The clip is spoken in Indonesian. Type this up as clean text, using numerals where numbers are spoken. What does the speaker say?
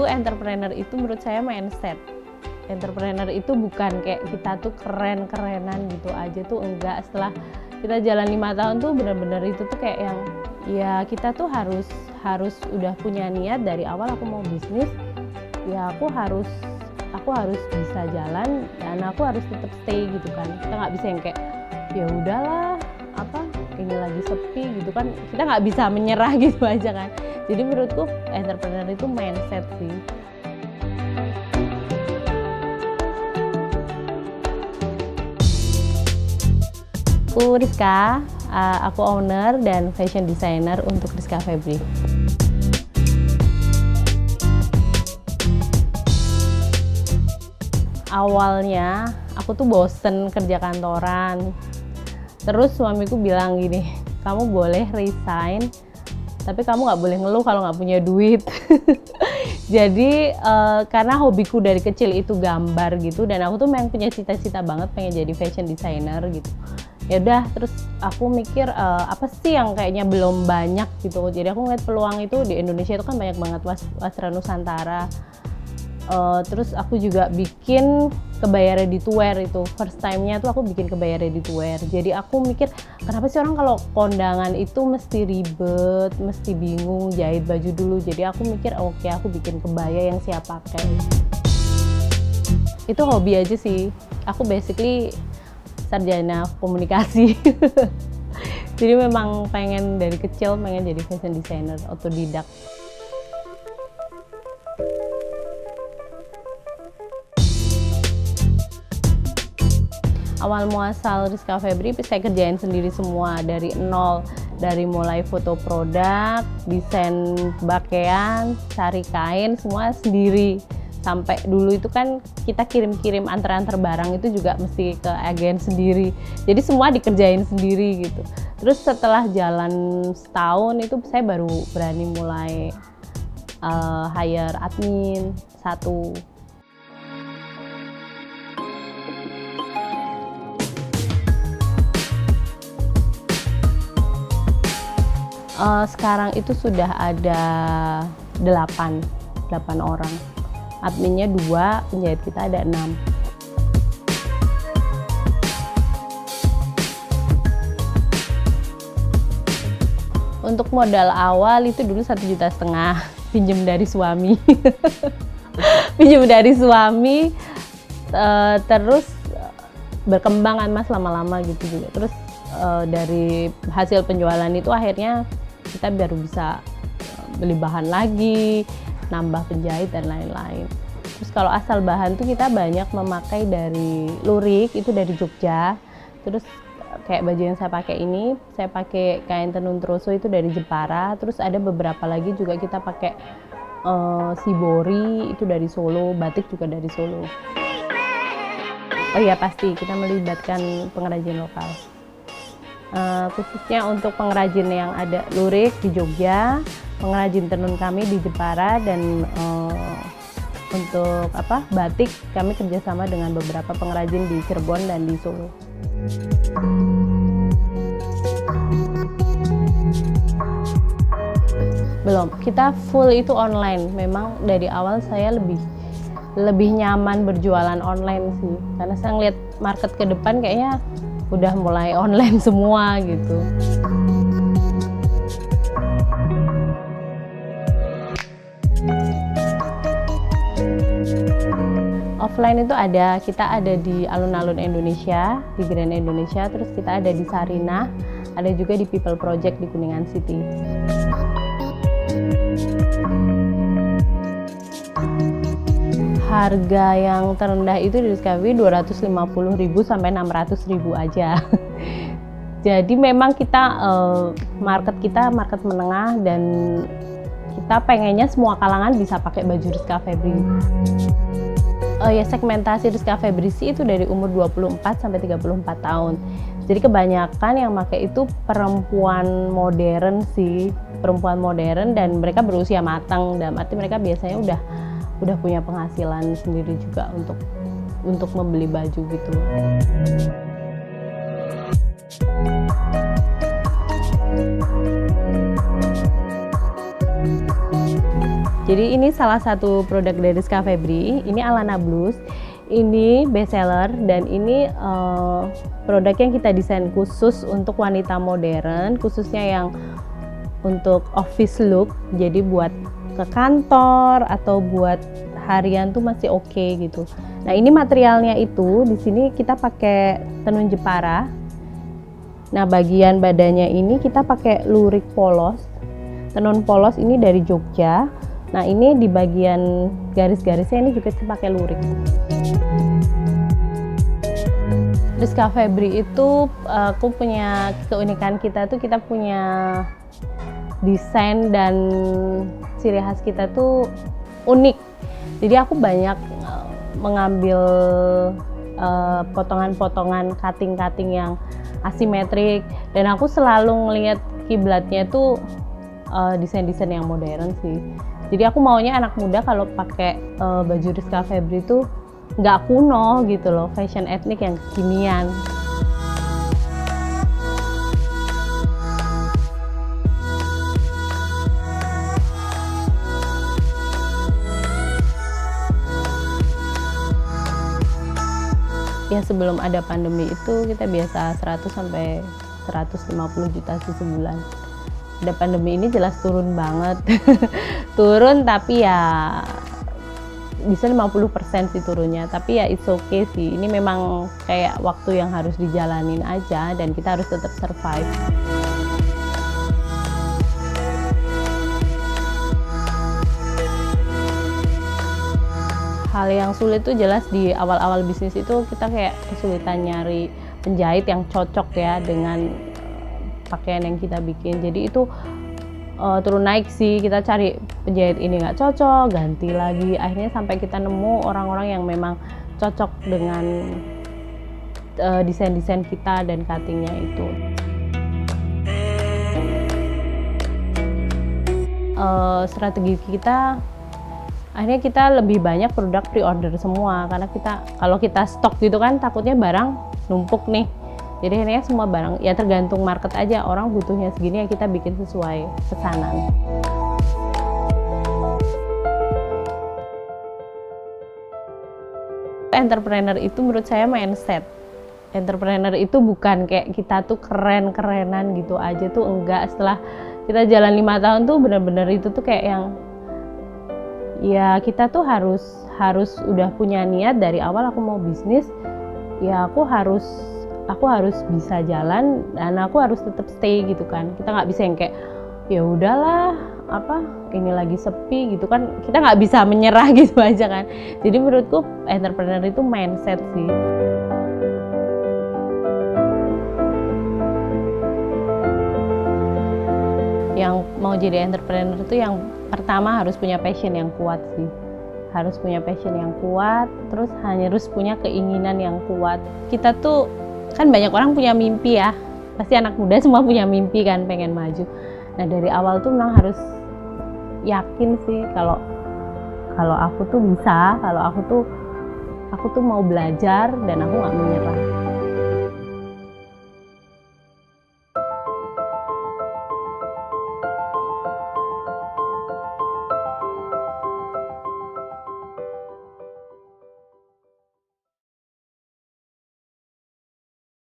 tuh entrepreneur itu menurut saya mindset. Entrepreneur itu bukan kayak kita tuh keren-kerenan gitu aja tuh, enggak. Setelah kita jalan 5 tahun tuh benar-benar itu tuh kayak yang ya kita tuh harus udah punya niat dari awal aku mau bisnis, ya aku harus bisa jalan dan aku harus tetap stay gitu kan. Kita nggak bisa yang kayak ya udahlah ini lagi sepi gitu kan, kita nggak bisa menyerah gitu aja kan. Jadi menurutku entrepreneur itu mindset sih. Aku Rizka, aku owner dan fashion designer untuk Rizka Febri. Awalnya aku tuh bosen kerja kantoran. Terus suamiku bilang gini, kamu boleh resign, tapi kamu nggak boleh ngeluh kalau nggak punya duit. Jadi karena hobiku dari kecil itu gambar gitu, dan aku tuh memang punya cita-cita banget pengen jadi fashion designer gitu. Ya udah, terus aku mikir apa sih yang kayaknya belum banyak gitu. Jadi aku ngeliat peluang itu di Indonesia itu kan banyak banget Wasra Nusantara. Terus aku juga bikin kebaya ready to wear itu. First time-nya tuh aku bikin kebaya ready to wear. Jadi aku mikir, kenapa sih orang kalau kondangan itu mesti ribet, mesti bingung jahit baju dulu. Jadi aku mikir, oke, aku bikin kebaya yang siap pakai. Itu hobi aja sih. Aku basically sarjana komunikasi. Jadi memang pengen dari kecil pengen jadi fashion designer, otodidak. Awal muasal Rizka Febri saya kerjain sendiri semua dari nol, dari mulai foto produk, desain pakaian, cari kain, semua sendiri. Sampai dulu itu kan kita kirim-kirim antar-antar barang itu juga mesti ke agen sendiri. Jadi semua dikerjain sendiri gitu. Terus setelah jalan setahun itu saya baru berani mulai hire admin satu. Sekarang itu sudah ada 8 orang. Adminnya 2, penjahit kita ada 6. Untuk modal awal itu dulu 1,5 juta, pinjam dari suami. Pinjam dari suami, terus berkembangan mas lama-lama gitu juga. Terus dari hasil penjualan itu akhirnya kita baru bisa beli bahan lagi, nambah penjahit dan lain-lain. Terus kalau asal bahan tuh kita banyak memakai dari lurik, itu dari Jogja. Terus kayak baju yang saya pakai ini, saya pakai kain tenun troso itu dari Jepara. Terus ada beberapa lagi juga kita pakai shibori itu dari Solo, batik juga dari Solo. Oh iya, pasti kita melibatkan pengrajin lokal. Khususnya untuk pengrajin yang ada lurik di Jogja, pengrajin tenun kami di Jepara, dan untuk batik kami kerjasama dengan beberapa pengrajin di Cirebon dan di Solo. Belum, kita full itu online. Memang dari awal saya lebih nyaman berjualan online sih, karena saya ngeliat market ke depan kayaknya udah mulai online semua gitu. Offline itu kita ada di alun-alun Indonesia, di Grand Indonesia, terus kita ada di Sarinah, ada juga di People Project di Kuningan City. Harga yang terendah itu di Rizka Febri 250.000 sampai 600.000 aja. Jadi memang kita market menengah, dan kita pengennya semua kalangan bisa pakai baju Rizka Febri. Ya, segmentasi Rizka Febri sih itu dari umur 24 sampai 34 tahun. Jadi kebanyakan yang pakai itu perempuan modern sih, perempuan modern, dan mereka berusia matang, dalam arti mereka biasanya udah punya penghasilan sendiri juga untuk membeli baju gitu. Jadi ini salah satu produk dari Rizka Febri, ini Alana Blues, ini bestseller dan ini produk yang kita desain khusus untuk wanita modern, khususnya yang untuk office look, jadi buat ke kantor atau buat harian tuh masih oke gitu. Nah ini materialnya itu di sini kita pakai tenun jepara. Nah bagian badannya ini kita pakai lurik polos, tenun polos ini dari Jogja. Nah ini di bagian garis-garisnya ini juga kita pakai lurik. Rizka Febri itu aku punya keunikan, kita tuh kita punya desain dan ciri khas kita tuh unik. Jadi aku banyak mengambil potongan-potongan cutting-cutting yang asimetrik dan aku selalu ngelihat kiblatnya tuh desain-desain yang modern sih. Jadi aku maunya anak muda kalau pakai baju Rizka Febri tuh nggak kuno gitu loh, fashion etnik yang kekinian. Ya sebelum ada pandemi itu kita biasa 100 sampai 150 juta sih sebulan. Ada pandemi ini jelas turun banget. Turun tapi ya bisa 50% sih turunnya, tapi ya it's okay sih. Ini memang kayak waktu yang harus dijalanin aja dan kita harus tetap survive. Hal yang sulit tuh jelas di awal-awal bisnis itu kita kayak kesulitan nyari penjahit yang cocok ya dengan pakaian yang kita bikin. Jadi itu turun naik sih, kita cari penjahit ini nggak cocok, ganti lagi. Akhirnya sampai kita nemu orang-orang yang memang cocok dengan desain-desain kita dan cuttingnya itu. Strategi kita akhirnya kita lebih banyak produk pre-order semua, karena kalau kita stok gitu kan takutnya barang numpuk nih. Jadi akhirnya semua barang ya tergantung market aja, orang butuhnya segini ya kita bikin sesuai pesanan. Entrepreneur itu menurut saya mindset. Entrepreneur itu bukan kayak kita tuh keren-kerenan gitu aja tuh, enggak. Setelah kita jalan 5 tahun tuh bener-bener itu tuh kayak yang ya kita tuh harus udah punya niat dari awal aku mau bisnis, ya aku harus bisa jalan dan aku harus tetap stay gitu kan. Kita nggak bisa yang kayak ya udahlah ini lagi sepi gitu kan, kita nggak bisa menyerah gitu aja kan. Jadi menurutku entrepreneur itu mindset sih. Yang mau jadi entrepreneur itu yang pertama harus punya passion yang kuat sih. Harus punya passion yang kuat, terus harus punya keinginan yang kuat. Kita tuh kan banyak orang punya mimpi ya. Pasti anak muda semua punya mimpi kan, pengen maju. Nah, dari awal tuh memang harus yakin sih kalau aku tuh bisa, kalau aku tuh mau belajar dan aku nggak menyerah.